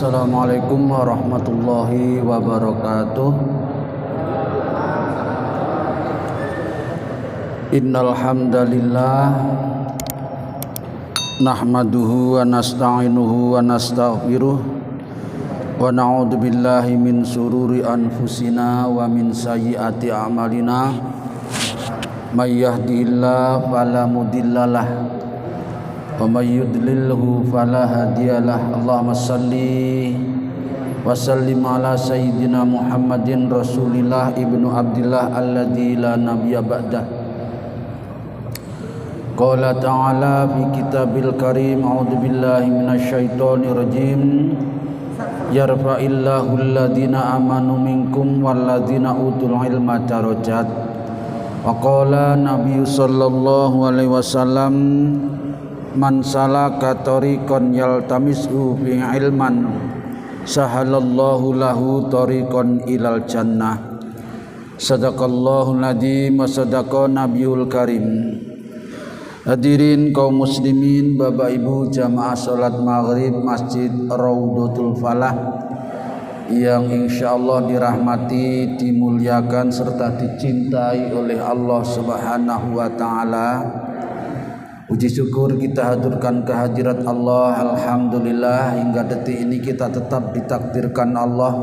Assalamualaikum warahmatullahi wabarakatuh. Innal hamdalillah nahmaduhu wa nasta'inuhu wa nastaghfiruh wa na'udzu billahi min sururi anfusina wa min sayyiati a'malina. May yahdihillahu fala mudhillalah wa may yudlilhu fala hadiyalah. Allahumma shalli wa sallim ala sayyidina Muhammadin Rasulillah ibnu Abdillah alladzi la nabiyya ba'dah. Qala ta'ala fi kitabil karim, a'udzu billahi minasyaitonir rajim. Yarfa'illahu alladhina amanu minkum walladzina utul ilma darajat. Wa qala Nabi sallallahu alaihi wasallam, man salaka tariqan yaltamisu fi ilman sahalallahu lahu tariqan ilal jannah. Sadaqallahul adzim wa sadaqa nabiyul karim. Hadirin kaum muslimin, Bapak Ibu jamaah salat maghrib Masjid Raudhatul Falah yang insyaallah dirahmati, dimuliakan serta dicintai oleh Allah Subhanahu wa taala. Puji syukur kita haturkan kehadirat Allah. Alhamdulillah hingga detik ini kita tetap ditakdirkan Allah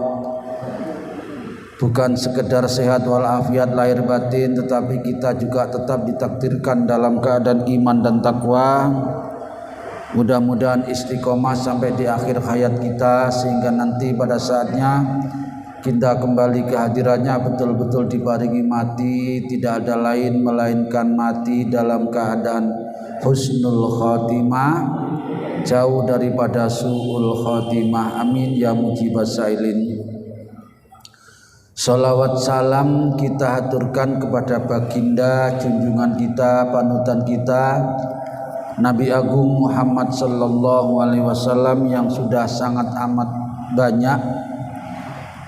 bukan sekedar sehat walafiat lahir batin, tetapi kita juga tetap ditakdirkan dalam keadaan iman dan takwa. Mudah-mudahan istiqomah sampai di akhir hayat kita, sehingga nanti pada saatnya kita kembali ke hadirannya betul-betul dibaringi mati, tidak ada lain melainkan mati dalam keadaan husnul khotimah, jauh daripada su'ul khotimah. Amin ya mujibas sailin. Salawat salam kita haturkan kepada baginda junjungan kita, panutan kita, Nabi Agung Muhammad sallallahu alaihi wasallam, yang sudah sangat amat banyak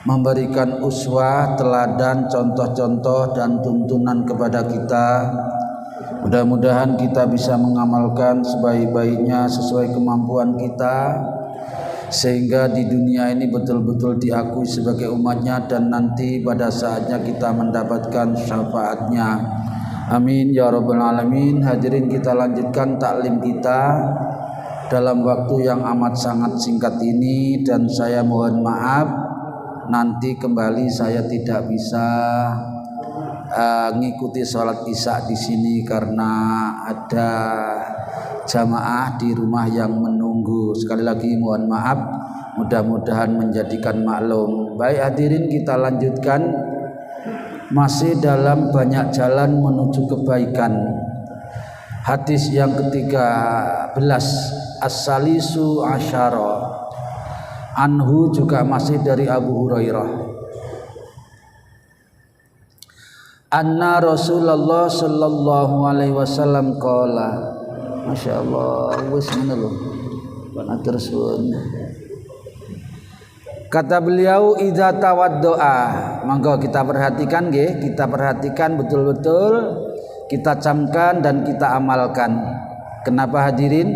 memberikan uswah, teladan, contoh-contoh dan tuntunan kepada kita. Mudah-mudahan kita bisa mengamalkan sebaik-baiknya sesuai kemampuan kita, sehingga di dunia ini betul-betul diakui sebagai umatnya dan nanti pada saatnya kita mendapatkan syafaatnya. Amin ya rabbal alamin. Hadirin, kita lanjutkan taklim kita dalam waktu yang amat sangat singkat ini, dan saya mohon maaf nanti kembali saya tidak bisa ngikuti sholat isya di sini karena ada jamaah di rumah yang menunggu. Sekali lagi mohon maaf, mudah-mudahan menjadikan maklum. Baik hadirin, kita lanjutkan masih dalam banyak jalan menuju kebaikan. Hadis yang ke-13, as-salisu asyara, anhu, juga masih dari Abu Hurairah. Anna Rasulullah sallallahu alaihi wasallam qala, Masya Allah, wis ngono lho. Matur suwun. Kata beliau, idza tawaddoa, monggo kita perhatikan nggih, kita perhatikan betul-betul, kita camkan dan kita amalkan. Kenapa hadirin?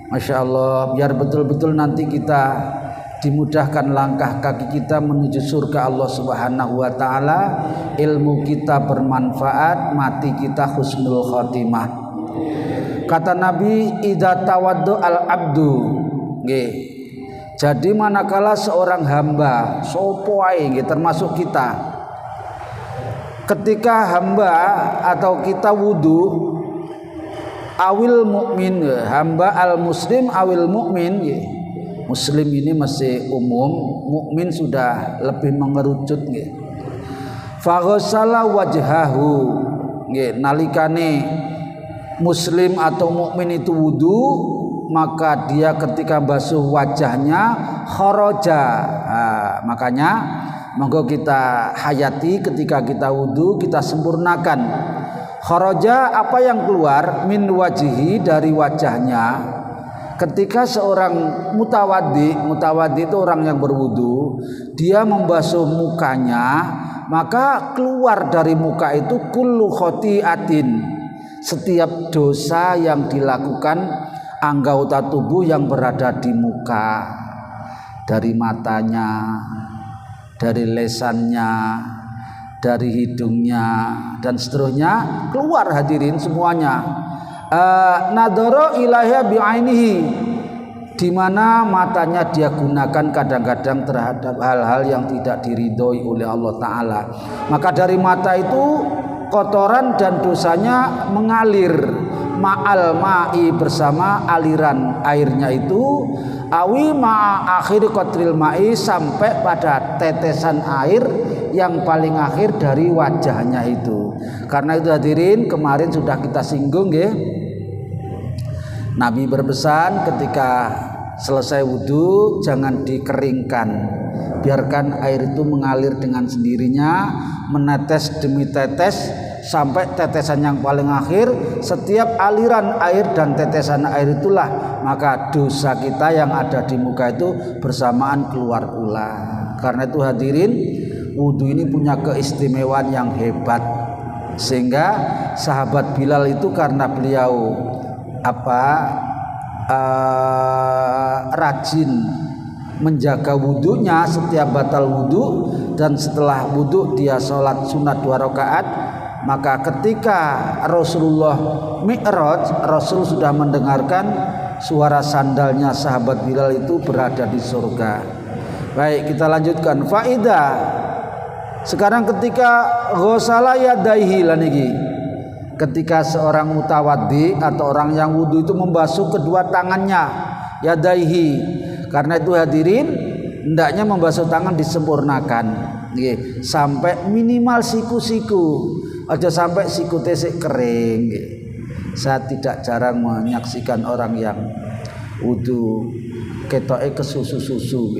Masya Allah, biar betul-betul nanti kita dimudahkan langkah kaki kita menuju surga Allah Subhanahu wa taala, ilmu kita bermanfaat, mati kita husnul khotimah. Kata Nabi, idza tawaddo al abdu, nggih. Jadi manakala seorang hamba, sopo ae nggih, termasuk kita, ketika hamba atau kita wudu, awil mukmin, hamba al muslim awil mukmin, nggih. Muslim ini masih umum, mukmin sudah lebih mengerucut nggih. Fa ghassala wajhahu, nggih, nalikane muslim atau mukmin itu wudu, maka dia ketika basuh wajahnya kharaja. Makanya monggo kita hayati ketika kita wudu, kita sempurnakan. Kharaja, apa yang keluar, min wajihi, dari wajahnya. Ketika seorang mutawaddi itu orang yang berwudu, dia membasuh mukanya, maka keluar dari muka itu kullu khotiatin, setiap dosa yang dilakukan anggota tubuh yang berada di muka. dari matanya, dari lesannya, dari hidungnya dan seterusnya keluar hadirin semuanya. Nadhara ilaiha bi'ainihi, di mana matanya dia gunakan kadang-kadang terhadap hal-hal yang tidak diridhoi oleh Allah Ta'ala. Maka dari mata itu kotoran dan dosanya mengalir ma'al ma'i, bersama aliran airnya itu, awi ma'a akhir qatril ma'i, sampai pada tetesan air yang paling akhir dari wajahnya itu. Karena itu hadirin, kemarin sudah kita singgung ya, Nabi berpesan ketika selesai wudhu jangan dikeringkan, biarkan air itu mengalir dengan sendirinya, menetes demi tetes sampai tetesan yang paling akhir. Setiap aliran air dan tetesan air itulah maka dosa kita yang ada di muka itu bersamaan keluar pula. Karena itu hadirin, wudhu ini punya keistimewaan yang hebat, sehingga sahabat Bilal itu karena beliau rajin menjaga wudhunya, setiap batal wudhu dan setelah wudhu dia sholat sunat 2 rakaat. Maka ketika Rasulullah Mi'raj, Rasul sudah mendengarkan suara sandalnya sahabat Bilal itu berada di surga. Baik, kita lanjutkan. Faidah. Sekarang ketika ghusala yadaihi lanigi, ketika seorang mutawaddi atau orang yang wudu itu membasuh kedua tangannya, yadaihi. Karena itu hadirin, hendaknya membasuh tangan disempurnakan, sampai minimal siku-siku, aja sampai siku tesik kering. Saya tidak jarang menyaksikan orang yang wudu ketoke kesusu-susu,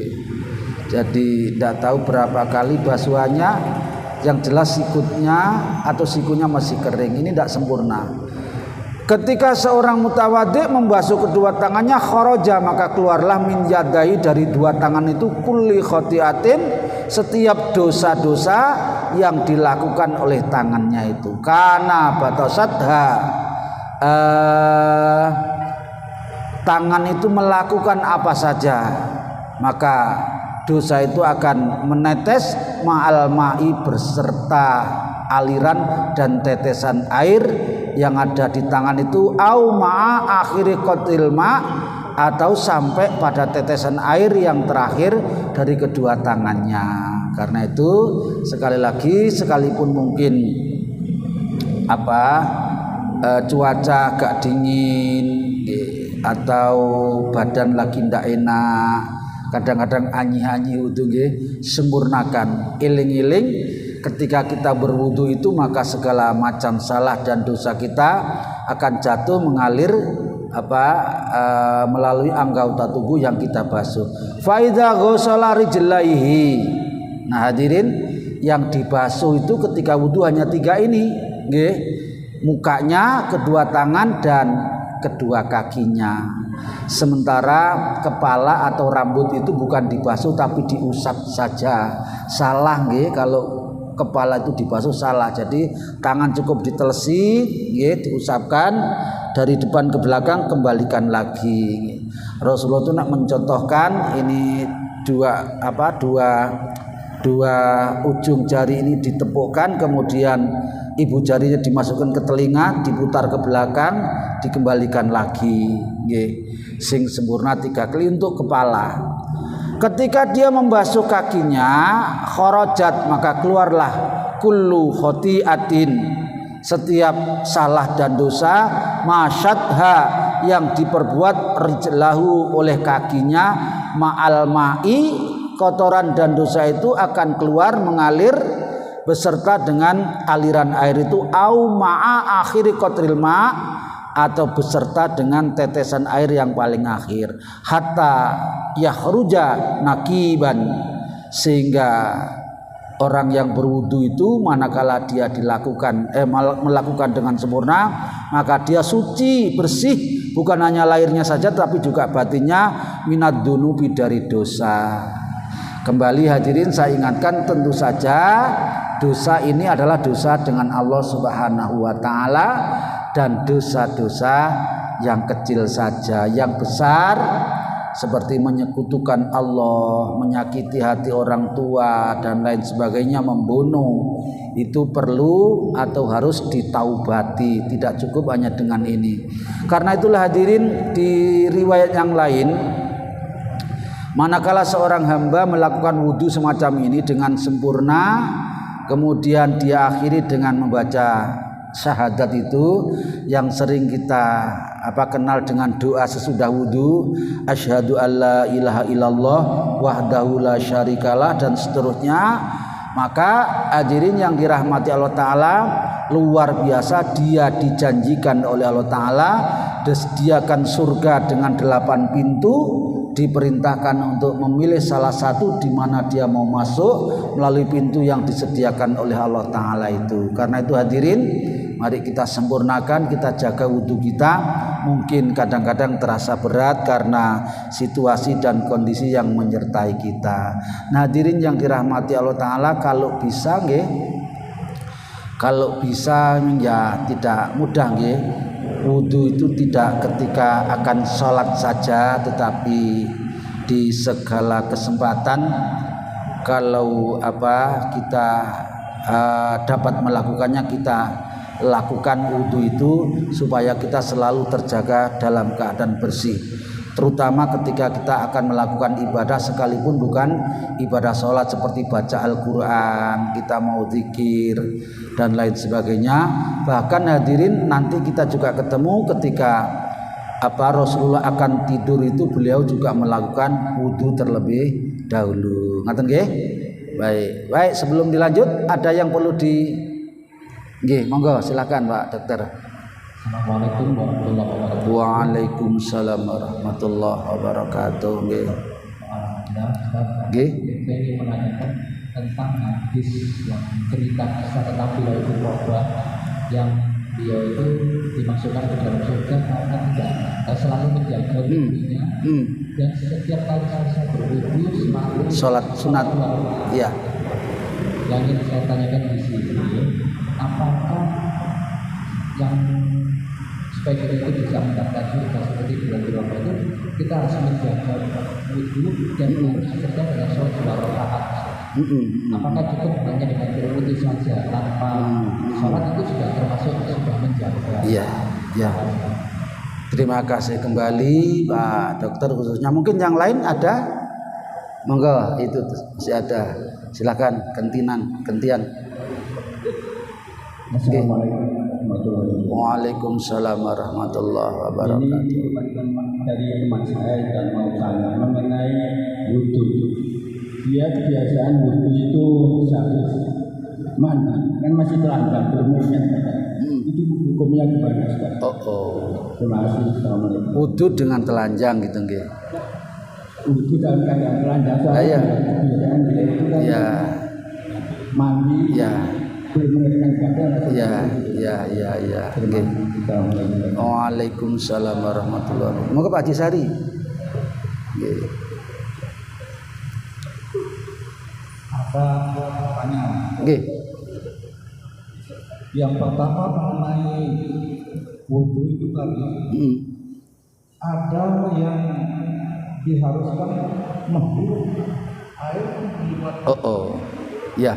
jadi tidak tahu berapa kali basuhannya, yang jelas sikutnya atau sikunya masih kering. Ini tidak sempurna. Ketika seorang mutawaddi membasuh kedua tangannya, kharaja, maka keluarlah min yadai, dari 2 tangan itu, kulli khotiatin, setiap dosa-dosa yang dilakukan oleh tangannya itu. Karena batasadha, tangan itu melakukan apa saja, maka dosa itu akan menetes ma'al ma'i, beserta aliran dan tetesan air yang ada di tangan itu, au ma'a akhiri qatil ma', atau sampai pada tetesan air yang terakhir dari kedua tangannya. Karena itu sekali lagi, sekalipun mungkin cuaca agak dingin atau badan lagi ndak enak, kadang-kadang anyi-anyi wudu nggih, sempurnakan, eling-eling ketika kita berwudu itu, maka segala macam salah dan dosa kita akan jatuh mengalir melalui anggota tubuh yang kita basuh. Fa idza ghusala rijlaihi. Nah hadirin, yang dibasuh itu ketika wudu hanya 3 ini, nggih. Mukanya, kedua tangan dan kedua kakinya. Sementara kepala atau rambut itu bukan dibasuh tapi diusap saja. Salah nggih, kalau kepala itu dibasuh salah. Jadi tangan cukup ditelesi, nggih, diusapkan dari depan ke belakang, kembalikan lagi. Rasulullah itu nak mencontohkan ini dua ujung jari ini ditepukkan, kemudian ibu jarinya dimasukkan ke telinga, diputar ke belakang, dikembalikan lagi, nggih. Sing sempurna 3 kali untuk kepala. Ketika dia membasuh kakinya, kharajat, maka keluarlah kullu khotiatin, setiap salah dan dosa, masyadha, yang diperbuat rijlahu, oleh kakinya, ma'al ma'i, kotoran dan dosa itu akan keluar mengalir beserta dengan aliran air itu, au ma'a akhiri qatril ma', atau beserta dengan tetesan air yang paling akhir, hatta yakhruja nakiban, sehingga orang yang berwudu itu manakala dia melakukan dengan sempurna, maka dia suci, bersih, bukan hanya lahirnya saja tapi juga batinnya, minad dunubi, dari dosa. Kembali hadirin, saya ingatkan, tentu saja dosa ini adalah dosa dengan Allah Subhanahu wa taala, dan dosa-dosa yang kecil saja. Yang besar seperti menyekutukan Allah, menyakiti hati orang tua dan lain sebagainya, membunuh, itu perlu atau harus ditaubati, tidak cukup hanya dengan ini. Karena itulah hadirin, di riwayat yang lain, manakala seorang hamba melakukan wudhu semacam ini dengan sempurna, kemudian dia akhiri dengan membaca syahadat itu yang sering kita kenal dengan doa sesudah wudhu, asyhadu alla ilaha illallah wahdahu la syarikalah dan seterusnya. Maka hadirin yang dirahmati Allah Ta'ala, luar biasa dia dijanjikan oleh Allah Ta'ala disediakan surga dengan 8 pintu, diperintahkan untuk memilih salah satu di mana dia mau masuk melalui pintu yang disediakan oleh Allah Ta'ala itu. Karena itu hadirin, mari kita sempurnakan, kita jaga wudhu kita. Mungkin kadang-kadang terasa berat karena situasi dan kondisi yang menyertai kita. Nah hadirin yang dirahmati Allah Ta'ala, kalau bisa ya tidak mudah wudhu itu tidak ketika akan sholat saja, tetapi di segala kesempatan kalau kita dapat melakukannya, kita lakukan wudhu itu supaya kita selalu terjaga dalam keadaan bersih, terutama ketika kita akan melakukan ibadah sekalipun bukan ibadah sholat seperti baca Al-Quran, kita mau zikir dan lain sebagainya. Bahkan hadirin, nanti kita juga ketemu ketika Rasulullah akan tidur itu, beliau juga melakukan wudhu terlebih dahulu. Ngaten nggih? Baik, sebelum dilanjut ada yang perlu monggo silakan Pak Dokter. Assalamualaikum warahmatullahi wabarakatuh. Waalaikumsalam warahmatullahi wabarakatuh. Nggih. Saya ingin menanyakan tentang hadis yang cerita kisah tentang beliau itu Robah, yang beliau itu dimasukkan ke dalam surga karena tidak selalu menjaga wudhunya, dan setiap kali saya berwudhu selalu sholat sunat. Iya. Yang ingin saya tanyakan di sini, apakah yang supaya kita itu bisa mendapatkan surga seperti bulan itu, kita harus menjaga wudhu dan harus bekerja dengan sholat 2 rakaat. Apakah cukup hanya dengan berwudhu saja tanpa sholat itu sudah termasuk sudah menjaga? Iya. Terima kasih kembali Pak Dokter, khususnya mungkin yang lain ada, monggo, itu masih ada, silakan gantian. Assalamualaikum warahmatullahi wabarakatuh. Waalaikumsalam warahmatullahi wabarakatuh. Ini dari teman saya dan mau tanya mengenai wudhu. Dia kebiasaan wudhu itu habis mana? Kan masih telanjang berumurnya. Itu hukumnya gimana? Terima kasih. Assalamualaikum. Wudhu dengan telanjang gitu nggih. Wudhu dalam keadaan telanjang. Iya. Iya. Mandi. Iya. Ya. Oke. Waalaikumsalam warahmatullahi wabarakatuh. Mau ke Pak Haji Sari? Ada pertanyaan. Yang pertama mengenai wudhu itu tadi, ada yang diharuskan menghirup air di luar. Ya.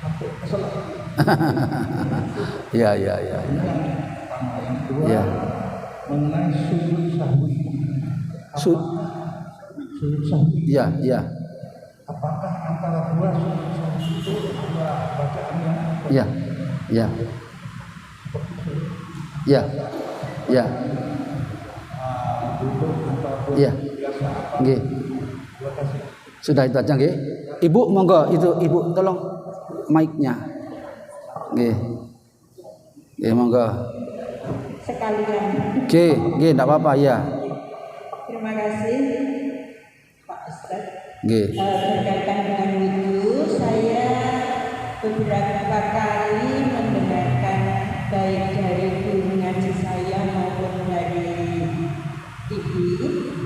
Sampai kesel. Ya. Yang kedua, mengenai sujud sahwi. Sujud sahwi. Ya. Apakah antara dua sujud sahwi itu ada bacaan yang Ya. Nggih. Sudah itu aja nggih. Ibu monggo, itu Ibu tolong mic-nya. Nggih. Monggo. Sekalian. Nggih, enggak apa-apa ya. Terima kasih Pak Ustaz. Nggih. Berkaitan dengan wudhu, saya beberapa kali mendengarkan baik dari guru ngaji saya maupun dari TV.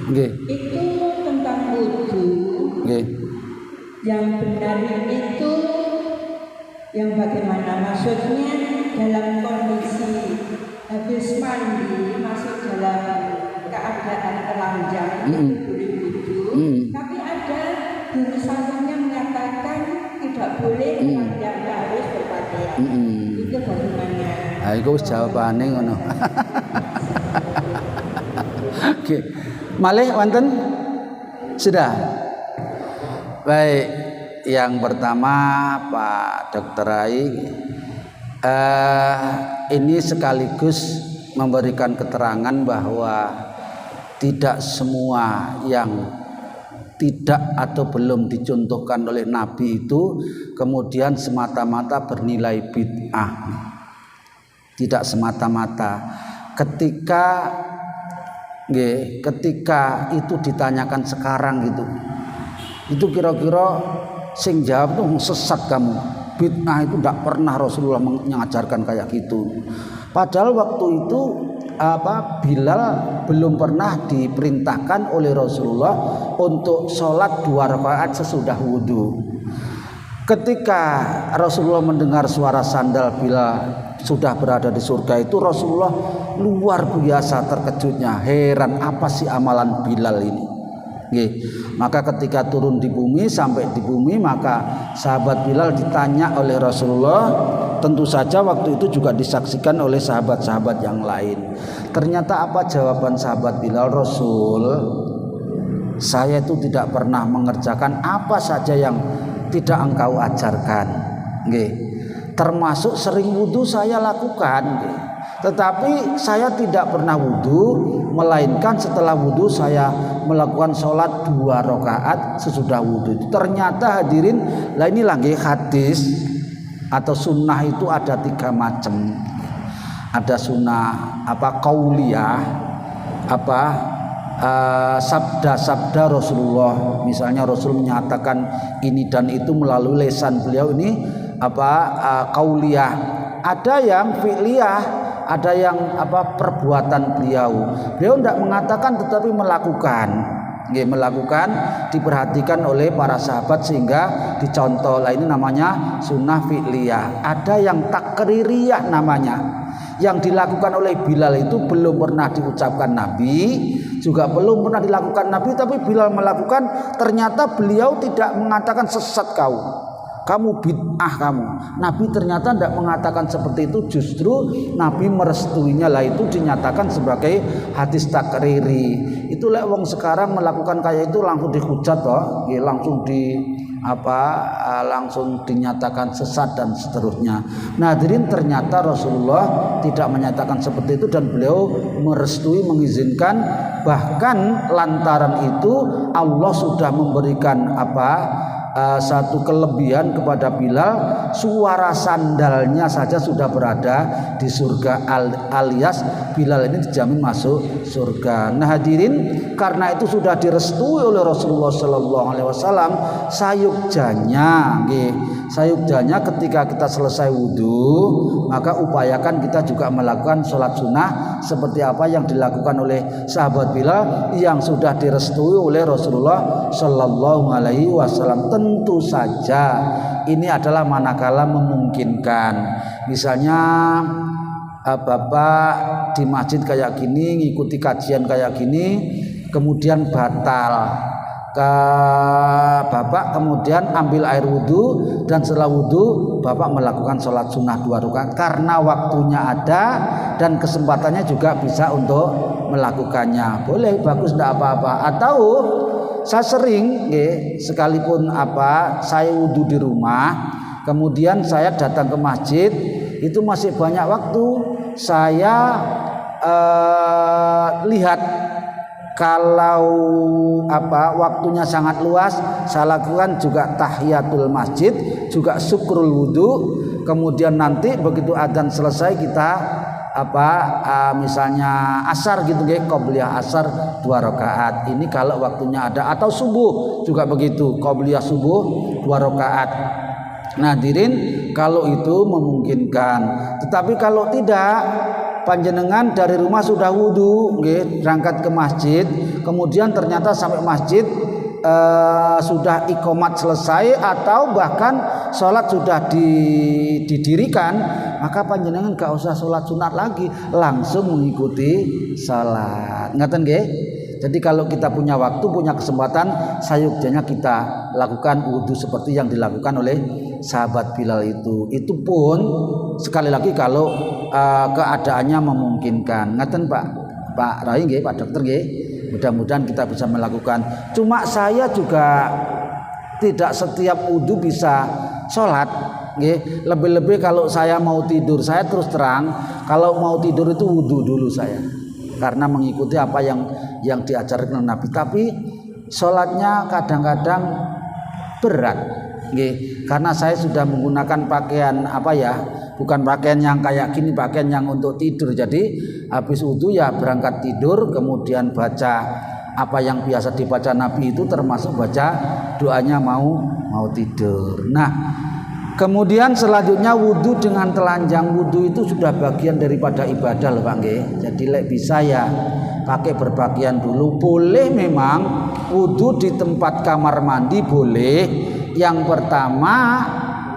Nggih. Itu tentang wudhu. Nggih. Yang benar itu yang bagaimana, maksudnya dalam kondisi habis mandi masih dalam keadaan telanjang itu boleh wudhu. Tapi ada guru sananya mengatakan tidak boleh tidak harus berpakaian. Itu bagaimana? Ah iku wis jawabane ngono. Oke. Malih wonten? Sudah. Baik, yang pertama Pak Dr. Rai ini sekaligus memberikan keterangan bahwa tidak semua yang tidak atau belum dicontohkan oleh Nabi itu kemudian semata-mata bernilai bid'ah. Tidak semata-mata. Ketika itu ditanyakan sekarang gitu, itu kira-kira sing jawab tuh sesat kamu. Bid'ah itu tidak pernah Rasulullah mengajarkan kayak gitu. Padahal waktu itu Bilal belum pernah diperintahkan oleh Rasulullah untuk sholat 2 rakaat sesudah wudhu. Ketika Rasulullah mendengar suara sandal Bilal sudah berada di surga itu, Rasulullah luar biasa terkejutnya, heran apa sih amalan Bilal ini. Maka ketika turun di bumi, sampai di bumi, maka sahabat Bilal ditanya oleh Rasulullah. Tentu saja waktu itu juga disaksikan oleh sahabat-sahabat yang lain. Ternyata apa jawaban sahabat Bilal? Rasul, saya itu tidak pernah mengerjakan apa saja yang tidak engkau ajarkan. Termasuk sering wudhu saya lakukan. Tetapi saya tidak pernah wudhu, melainkan setelah wudhu saya melakukan sholat 2 rakaat sesudah wudhu. Ternyata hadirin, lah ini lagi hadis atau sunnah itu ada 3 macam. Ada sunnah qauliyah, sabda-sabda Rasulullah. Misalnya Rasul menyatakan ini dan itu melalui lisan beliau, ini qauliyah. Ada yang fi'liyah, ada yang perbuatan beliau. Beliau tidak mengatakan tetapi melakukan. Melakukan diperhatikan oleh para sahabat sehingga dicontoh. Lah ini namanya sunnah fi'liyah. Ada yang takririyah namanya. Yang dilakukan oleh Bilal itu belum pernah diucapkan Nabi, juga belum pernah dilakukan Nabi, tapi Bilal melakukan. Ternyata beliau tidak mengatakan sesat kamu bid'ah kamu. Nabi ternyata tidak mengatakan seperti itu, justru Nabi merestuinya. Lah itu dinyatakan sebagai hadis takriri. Itu lek wong sekarang melakukan kayak itu langsung dihujat toh, langsung dinyatakan sesat dan seterusnya. Nah, hadirin, ternyata Rasulullah tidak menyatakan seperti itu dan beliau merestui, mengizinkan. Bahkan lantaran itu Allah sudah memberikan satu kelebihan kepada Bilal, suara sandalnya saja sudah berada di surga, alias Bilal ini dijamin masuk surga. Nah hadirin, karena itu sudah direstui oleh Rasulullah Sallallahu Alaihi Wasallam, sayukjanya ketika kita selesai wudhu, maka upayakan kita juga melakukan sholat sunnah seperti apa yang dilakukan oleh sahabat Bilal yang sudah direstui oleh Rasulullah Sallallahu Alaihi Wasallam. Tentu saja ini adalah manakala memungkinkan. Misalnya Bapak di masjid kayak gini, ngikuti kajian kayak gini, kemudian batal. Bapak kemudian ambil air wudhu, dan setelah wudhu Bapak melakukan sholat sunnah 2 rakaat karena waktunya ada dan kesempatannya juga bisa untuk melakukannya. Boleh, bagus, tidak apa-apa. Atau saya sering sekalipun saya wudhu di rumah, kemudian saya datang ke masjid, itu masih banyak waktu, saya lihat kalau waktunya sangat luas, saya lakukan juga tahiyatul masjid, juga syukrul wudhu. Kemudian nanti begitu adzan selesai kita misalnya asar gitu, qobliyah asar 2 rakaat. Ini kalau waktunya ada. Atau subuh juga begitu, qobliyah subuh 2 rakaat. Nah hadirin, kalau itu memungkinkan. Tetapi kalau tidak, panjenengan dari rumah sudah wudhu, berangkat ke masjid, kemudian ternyata sampai masjid sudah iqomat selesai atau bahkan sholat sudah didirikan, maka panjenengan gak usah sholat sunat lagi, langsung mengikuti sholat. Ngaten nggih? Jadi kalau kita punya waktu, punya kesempatan, sayuksanya kita lakukan wudu seperti yang dilakukan oleh sahabat Bilal itu. Itu pun sekali lagi kalau keadaannya memungkinkan. Ngaten Pak Rai nggih, Pak Dokter nggih. Mudah-mudahan kita bisa melakukan. Cuma saya juga tidak setiap wudu bisa sholat. Lebih-lebih kalau saya mau tidur, saya terus terang kalau mau tidur itu wudu dulu saya, karena mengikuti apa yang diajarkan Nabi. Tapi sholatnya kadang-kadang berat, karena saya sudah menggunakan pakaian bukan pakaian yang kayak gini, pakaian yang untuk tidur. Jadi habis wudu ya berangkat tidur, kemudian baca apa yang biasa dibaca Nabi itu, termasuk baca doanya mau tidur. Nah, kemudian selanjutnya wudu dengan telanjang. Wudu itu sudah bagian daripada ibadah loh Pak nggih. Jadi bisa ya pakai berpakaian dulu. Boleh memang wudu di tempat kamar mandi, boleh. Yang pertama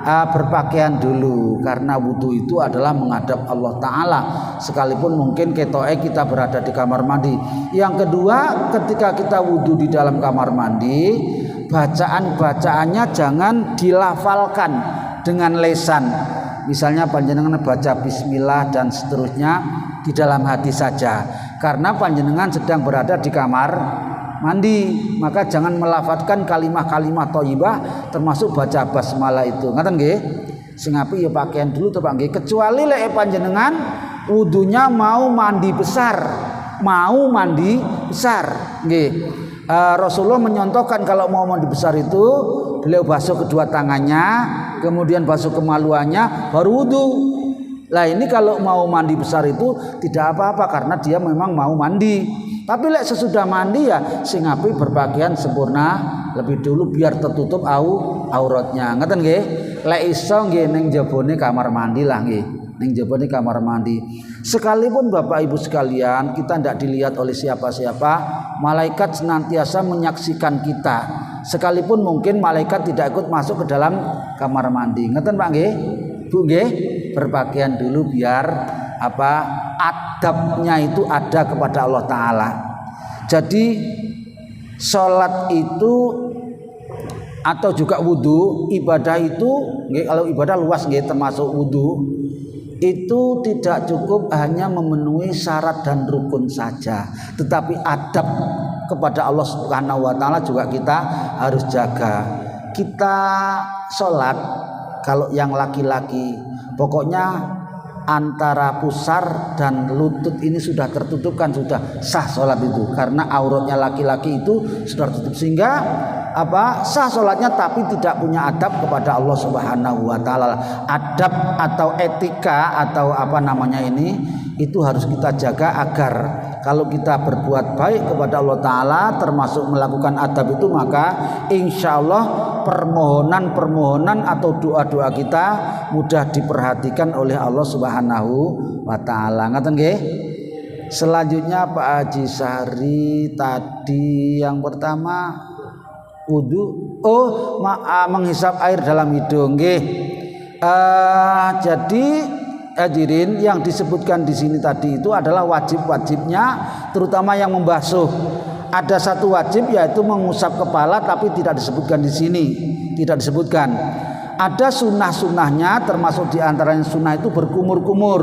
berpakaian dulu, karena wudu itu adalah menghadap Allah Ta'ala, sekalipun mungkin ketoke kita berada di kamar mandi. Yang kedua, ketika kita wudu di dalam kamar mandi, bacaan-bacaannya jangan dilafalkan dengan lesan. Misalnya panjenengan baca bismillah dan seterusnya di dalam hati saja, karena panjenengan sedang berada di kamar mandi, maka jangan melafadzkan kalimah-kalimah thayyibah termasuk baca basmalah itu. Ngaten nggih? Sing apik ya pakaian dulu to Pak nggih, kecuali lek panjenengan wudunya mau mandi besar nggih. Rasulullah menyontohkan kalau mau mandi besar itu beliau basuh kedua tangannya, kemudian basuh kemaluannya, baru wudu. Lah ini kalau mau mandi besar itu tidak apa-apa karena dia memang mau mandi. Tapi lek sesudah mandi ya sing apik berpakaian sempurna lebih dulu biar tertutup auratnya. Ngeten nggih? Lek iso nggih ning jabone kamar mandi lah nggih. Ning jabone kamar mandi. Sekalipun Bapak Ibu sekalian kita tidak dilihat oleh siapa-siapa, malaikat senantiasa menyaksikan kita. Sekalipun mungkin malaikat tidak ikut masuk ke dalam kamar mandi. Ngeten Pak nggih? Bu nggih, berpakaian dulu biar adabnya itu ada kepada Allah Ta'ala. Jadi sholat itu atau juga wudu, ibadah itu kalau ibadah luas termasuk wudu, itu tidak cukup hanya memenuhi syarat dan rukun saja, tetapi adab kepada Allah Subhanahu wa Ta'ala juga kita harus jaga. Kita sholat kalau yang laki-laki pokoknya antara pusar dan lutut ini sudah tertutupkan, sudah sah sholat itu, karena auratnya laki-laki itu sudah tertutup, sehingga sah sholatnya tapi tidak punya adab kepada Allah Subhanahu wa Ta'ala. Adab atau etika atau itu harus kita jaga agar kalau kita berbuat baik kepada Allah Ta'ala termasuk melakukan adab itu, maka insya Allah permohonan atau doa-doa kita mudah diperhatikan oleh Allah Subhanahu wa Ta'ala. Ngaten nggih? Selanjutnya Pak Haji Sahri tadi yang pertama wudu, menghisap air dalam hidung nggih. Jadi hadirin, yang disebutkan di sini tadi itu adalah wajib-wajibnya, terutama yang membasuh. Ada satu wajib yaitu mengusap kepala, tapi tidak disebutkan di sini, tidak disebutkan. Ada sunnah-sunnahnya, termasuk diantaranya sunnah itu berkumur-kumur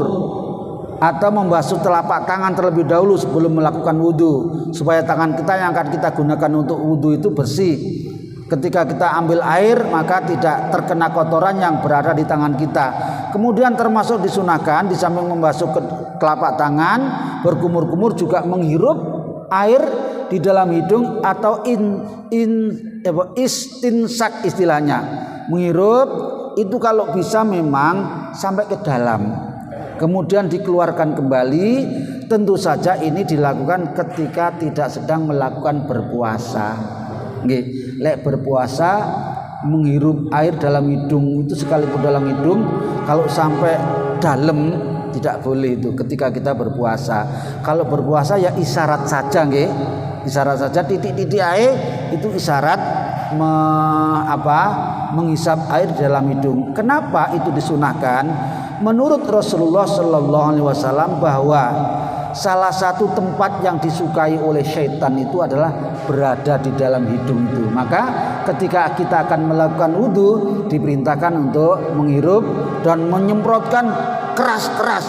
atau membasuh telapak tangan terlebih dahulu sebelum melakukan wudu, supaya tangan kita yang akan kita gunakan untuk wudu itu bersih. Ketika kita ambil air maka tidak terkena kotoran yang berada di tangan kita. Kemudian termasuk disunahkan di samping membasuh telapak tangan, berkumur-kumur juga menghirup air di dalam hidung atau istinsak istilahnya. Menghirup itu kalau bisa memang sampai ke dalam, kemudian dikeluarkan kembali. Tentu saja ini dilakukan ketika tidak sedang melakukan berpuasa. Lek berpuasa menghirup air dalam hidung itu sekalipun dalam hidung, kalau sampai dalam tidak boleh itu ketika kita berpuasa. Kalau berpuasa ya isyarat saja nggih. Isyarat saja, titik-titik air itu isyarat menghisap air dalam hidung. Kenapa itu disunahkan? Menurut Rasulullah sallallahu alaihi wasallam bahwa salah satu tempat yang disukai oleh syaitan itu adalah berada di dalam hidung itu. Maka ketika kita akan melakukan wudu, diperintahkan untuk menghirup dan menyemprotkan keras-keras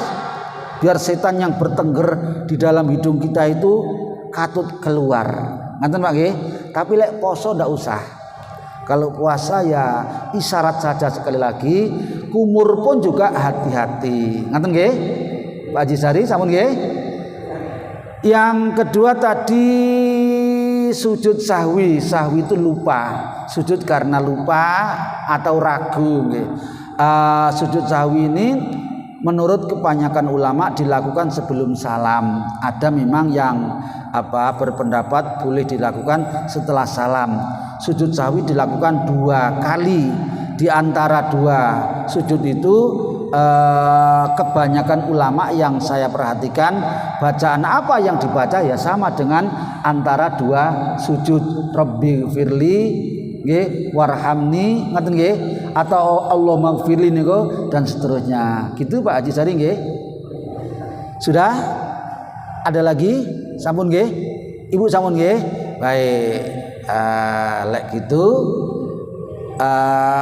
biar setan yang bertengger di dalam hidung kita itu katut keluar. Ngaten Pak nggih. Tapi lek poso ndak usah. Kalau puasa ya isyarat saja, sekali lagi kumur pun juga hati-hati. Ngaten nggih? Pak Haji Sari sampun nggih? Yang kedua tadi sujud sahwi. Sahwi itu lupa. Sujud karena lupa atau ragu nggih. Sujud sahwi ini menurut kebanyakan ulama dilakukan sebelum salam. Ada memang yang berpendapat boleh dilakukan setelah salam. Sujud sahwi dilakukan 2 kali. Di antara 2 sujud itu kebanyakan ulama yang saya perhatikan bacaan apa yang dibaca ya sama dengan antara 2 sujud. Rabbi firli nggih, warhamni ngaten nggih, atau Allahumma gfirli niku dan seterusnya. Gitu Pak Haji Sari nggih. Sudah? Ada lagi? Sampun nggih? Ibu sampun nggih? Baik. Lek gitu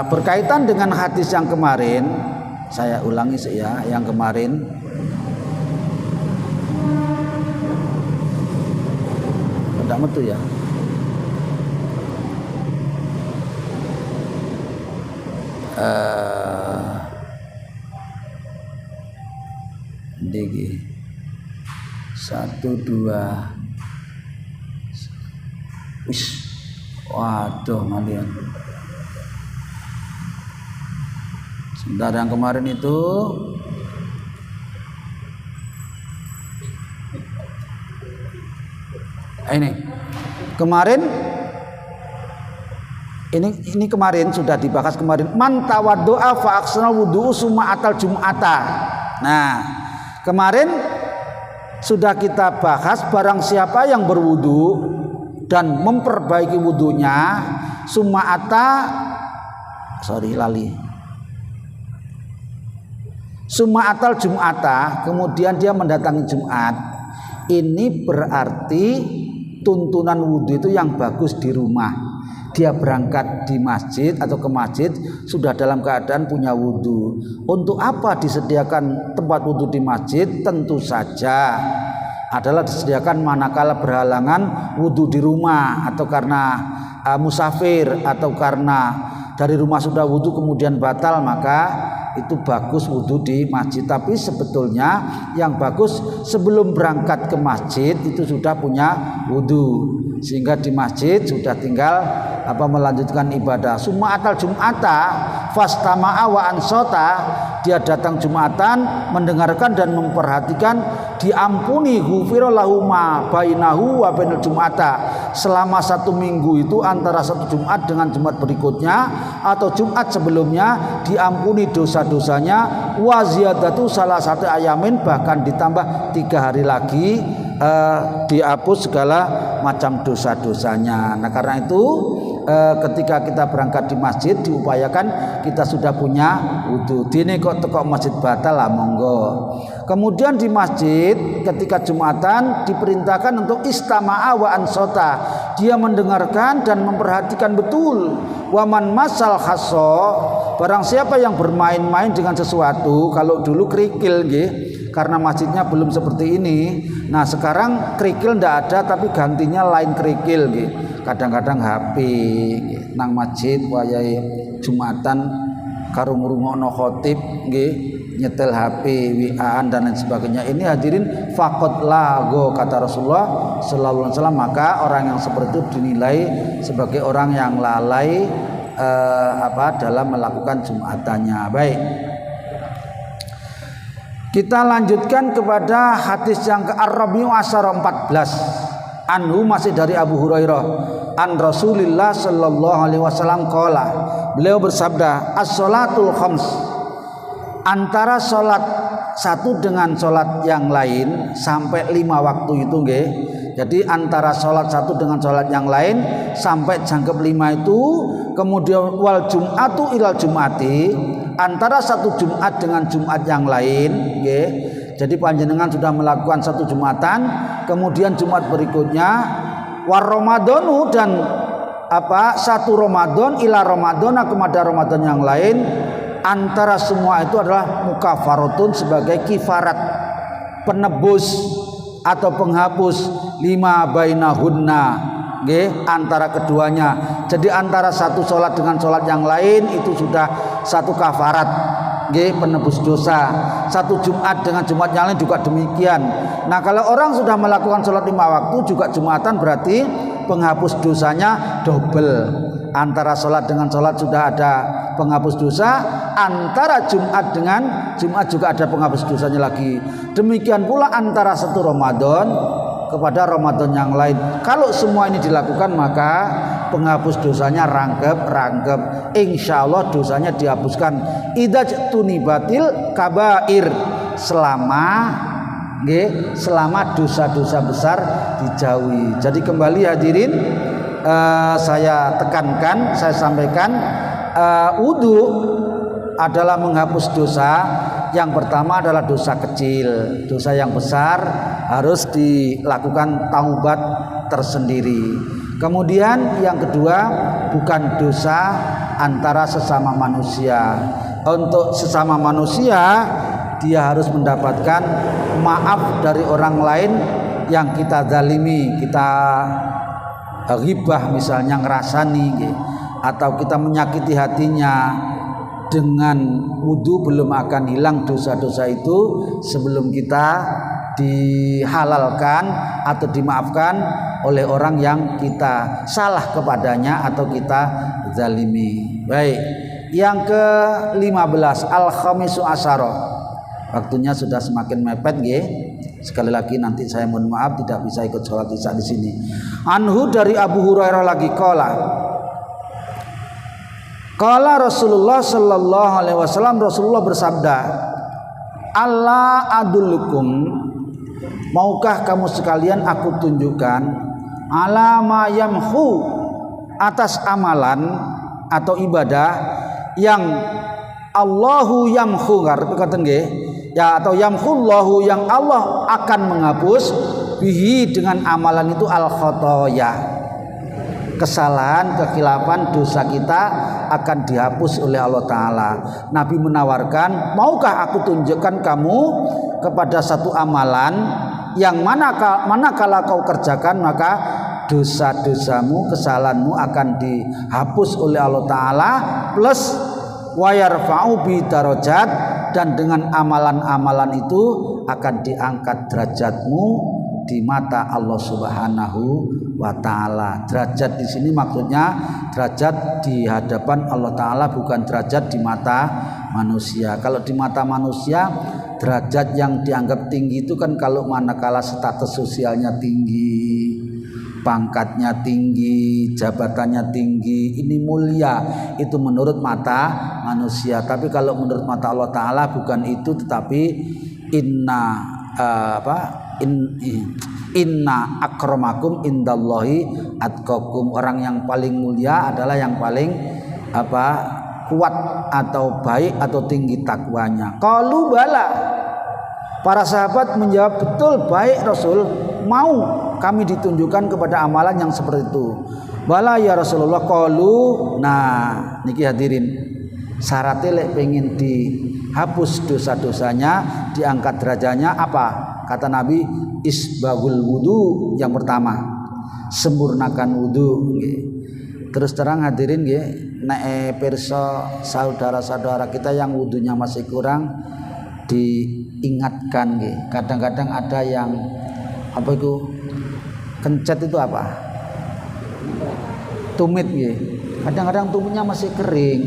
berkaitan dengan hadis yang kemarin, saya ulangi ya, yang kemarin tidak metu ya. Digi 1 2 wis. Waduh malian. Sebentar, yang kemarin itu ini kemarin sudah dibahas kemarin. Man tawaddo'a fa aksana wudu'u summa atal jum'ata. Nah, kemarin sudah kita bahas barang siapa yang berwudu dan memperbaiki wudunya summa atal jum'ata, kemudian dia mendatangi Jumat. Ini berarti tuntunan wudu itu yang bagus di rumah. Dia berangkat di masjid atau ke masjid sudah dalam keadaan punya wudu. Untuk apa disediakan tempat wudu di masjid? Tentu saja adalah disediakan manakala berhalangan wudu di rumah, atau karena musafir, atau karena dari rumah sudah wudu kemudian batal, maka itu bagus wudu di masjid. Tapi sebetulnya yang bagus sebelum berangkat ke masjid itu sudah punya wudu, sehingga di masjid sudah tinggal melanjutkan ibadah. Summa atal jum'ata fastama'a wa ansota, dia datang Jumatan, mendengarkan dan memperhatikan, diampuni ghufira lahu ma bainahu wa bainal jum'ata. Selama 1 minggu itu antara 1 Jumat dengan Jumat berikutnya atau Jumat sebelumnya diampuni dosa-dosanya, wa ziyadatu salah satu ayamin, bahkan ditambah 3 hari lagi dihapus segala macam dosa-dosanya. Nah karena itu ketika kita berangkat di masjid diupayakan kita sudah punya wudu. Dene kok teko masjid batal lah monggo. Kemudian di masjid ketika Jumatan diperintahkan untuk istama'a wa ansota, dia mendengarkan dan memperhatikan betul. Waman masal khasso, barang siapa yang bermain-main dengan sesuatu. Kalau dulu kerikil nggih, karena masjidnya belum seperti ini. Nah sekarang kerikil ndak ada, tapi gantinya lain kerikil nggih. Kadang-kadang HP nang masjid wayahe Jumatan karo ngrungokno khotib nggih, nyetel HP, WA-an dan lain sebagainya. Ini hadirin faqad lago, kata Rasulullah sallallahu alaihi wasallam, maka orang yang seperti itu dinilai sebagai orang yang lalai dalam melakukan Jumatannya. Baik. Kita lanjutkan kepada hadis yang ke-Rabi'u Asyara 14. Anhu, masih dari Abu Hurairah, an Rasulillah sallallahu alaihi wasallam qala, beliau bersabda, as-sholatul khams, antara sholat satu dengan sholat yang lain sampai 5 waktu itu nggih. Jadi antara sholat satu dengan sholat yang lain sampai jangkep 5 itu. Kemudian wal jum'atu ilal jum'ati, antara satu Jumat dengan Jumat yang lain nggih. Jadi panjenengan sudah melakukan satu Jumatan, kemudian Jumat berikutnya war Ramadanu, dan satu Ramadan ila Ramadana, kepada Ramadan yang lain, antara semua itu adalah mukafaratun, sebagai kifarat, penebus atau penghapus lima bainahunna, antara keduanya. Jadi antara satu sholat dengan sholat yang lain itu sudah satu kafarat, penebus dosa. Satu Jumat dengan Jumat yang lain juga demikian. Nah, kalau orang sudah melakukan sholat 5 waktu juga Jumatan, berarti penghapus dosanya double. Antara sholat dengan sholat sudah ada penghapus dosa, antara Jumat dengan Jumat juga ada penghapus dosanya lagi. Demikian pula antara satu Ramadan kepada Ramadan yang lain. Kalau semua ini dilakukan, maka penghapus dosanya rangkep. Insya Allah dosanya dihapuskan. Idza tunibatil kabair, selama dosa-dosa besar dijauhi. Jadi kembali hadirin, saya tekankan, saya sampaikan, wudu adalah menghapus dosa. Yang pertama adalah dosa kecil. Dosa yang besar harus dilakukan taubat tersendiri. Kemudian yang kedua, bukan dosa antara sesama manusia. Untuk sesama manusia, dia harus mendapatkan maaf dari orang lain yang kita zalimi, kita ghibah misalnya, ngerasani, atau kita menyakiti hatinya. Dengan wudu belum akan hilang dosa-dosa itu sebelum kita dihalalkan atau dimaafkan oleh orang yang kita salah kepadanya atau kita zalimi. Baik, yang ke-15, al-khamisu asyara. Waktunya sudah semakin mepet, sekali lagi nanti saya mohon maaf tidak bisa ikut sholat isya di sini. Anhu, dari Abu Hurairah lagi, Qala Rasulullah sallallahu alaihi wasallam, Rasulullah bersabda, "Alla adullukum, maukah kamu sekalian aku tunjukkan, ala ma yamhu, atas amalan atau ibadah yang Allahu yamhu, katakan ya, atau yamhullahu, yang Allah akan menghapus bihi, dengan amalan itu, al khotoya, kesalahan, kekhilafan, dosa kita akan dihapus oleh Allah Ta'ala. Nabi menawarkan, maukah aku tunjukkan kamu kepada satu amalan yang manakala kau kerjakan, maka dosa-dosamu, kesalahanmu akan dihapus oleh Allah Ta'ala, plus wayarfa'u bi darajat, dan dengan amalan-amalan itu akan diangkat derajatmu di mata Allah Subhanahu wa Ta'ala. Derajat di sini maksudnya derajat di hadapan Allah Ta'ala, bukan derajat di mata manusia. Kalau di mata manusia, derajat yang dianggap tinggi itu kan kalau manakala status sosialnya tinggi, pangkatnya tinggi, jabatannya tinggi, ini mulia, itu menurut mata manusia. Tapi kalau menurut mata Allah Ta'ala bukan itu, tetapi inna akramakum indallahi atqakum, orang yang paling mulia adalah yang paling kuat atau baik atau tinggi takwanya. Qalu bala, para sahabat menjawab, betul, baik Rasul, mau kami ditunjukkan kepada amalan yang seperti itu. Bala ya Rasulullah. Qalu, nah niki hadirin, syaratnya lek pengen dihapus dosa-dosanya, diangkat derajatnya apa? Kata Nabi, isbagul wudu, yang pertama, sempurnakan wudu. Terus terang hadirin, nek pirsa saudara-saudara kita yang wudunya masih kurang, diingatkan. Kadang-kadang ada yang kencet itu apa? Tumit. Kadang-kadang tumitnya masih kering.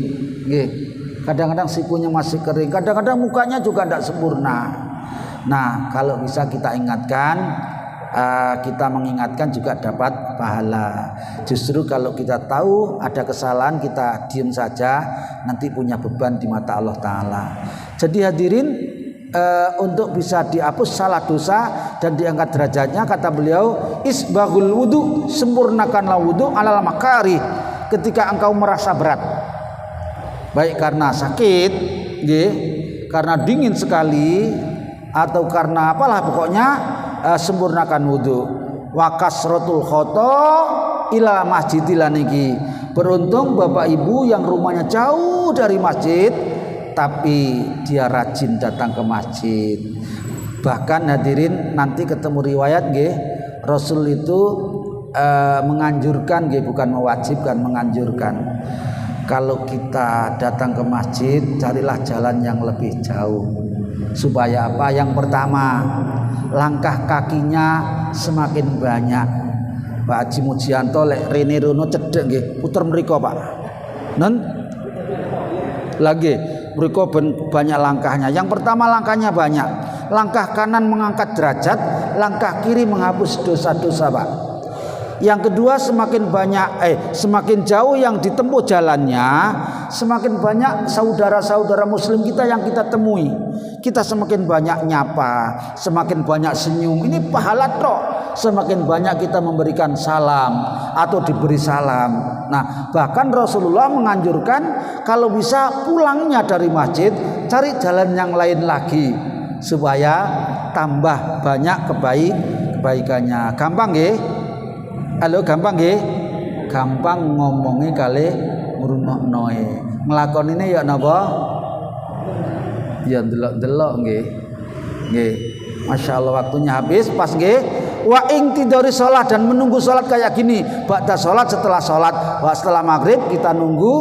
Kadang-kadang sikunya masih kering. Kadang-kadang mukanya juga tidak sempurna. Nah, kalau bisa kita ingatkan, kita mengingatkan juga dapat pahala. Justru kalau kita tahu ada kesalahan, kita diam saja, nanti punya beban di mata Allah Ta'ala. Jadi hadirin, untuk bisa dihapus salah dosa dan diangkat derajatnya, kata beliau, isbagul wudu, sempurnakanlah wudu alal makari, ketika engkau merasa berat, baik karena sakit, karena dingin sekali, atau karena apalah pokoknya sempurnakan wudu. Wa kasratul khoto ila masjidil niki. Beruntung Bapak Ibu yang rumahnya jauh dari masjid tapi dia rajin datang ke masjid. Bahkan hadirin nanti ketemu riwayat nggih, Rasul itu menganjurkan nggih, bukan mewajibkan, menganjurkan. Kalau kita datang ke masjid, carilah jalan yang lebih jauh. Supaya apa? Yang pertama, langkah kakinya semakin banyak. Pak Haji Mujianto lek rene rono cedhek nggih, puter mriko Pak. Nen lagi mriko banyak langkahnya. Yang pertama langkahnya banyak. Langkah kanan mengangkat derajat, langkah kiri menghapus dosa-dosa Pak. Yang kedua semakin jauh yang ditempuh jalannya, semakin banyak saudara-saudara muslim kita yang kita temui. Kita semakin banyak nyapa, semakin banyak senyum. Ini pahala tok. Semakin banyak kita memberikan salam atau diberi salam. Nah, bahkan Rasulullah menganjurkan kalau bisa pulangnya dari masjid cari jalan yang lain lagi supaya tambah banyak kebaikannya. Gampang nggih? Halo, gampang nggih? Gampang ngomongi kali ngrungoknoe. Nglakonine ya napa? Ya delok-delok nggih. Nggih. Masyaallah waktunya habis pas nggih. Wa intidari sholat dan menunggu sholat kayak gini. Ba'da sholat, setelah sholat, setelah maghrib kita nunggu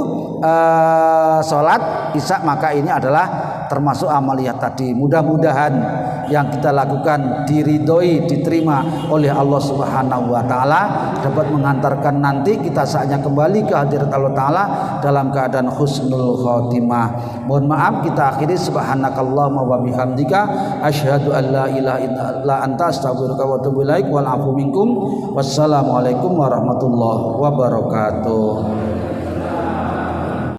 sholat isya, maka ini adalah termasuk amaliyah tadi. Mudah-mudahan yang kita lakukan diridhoi, diterima oleh Allah Subhanahu wa taala, dapat mengantarkan nanti kita saatnya kembali ke hadirat Allah taala dalam keadaan husnul khotimah. Mohon maaf kita akhiri, subhanakallahumma wa bihamdika asyhadu an la ilaha illa anta astaghfiruka wa atubu ilaik wal afu minkum. Wassalamualaikum warahmatullahi wabarakatuh.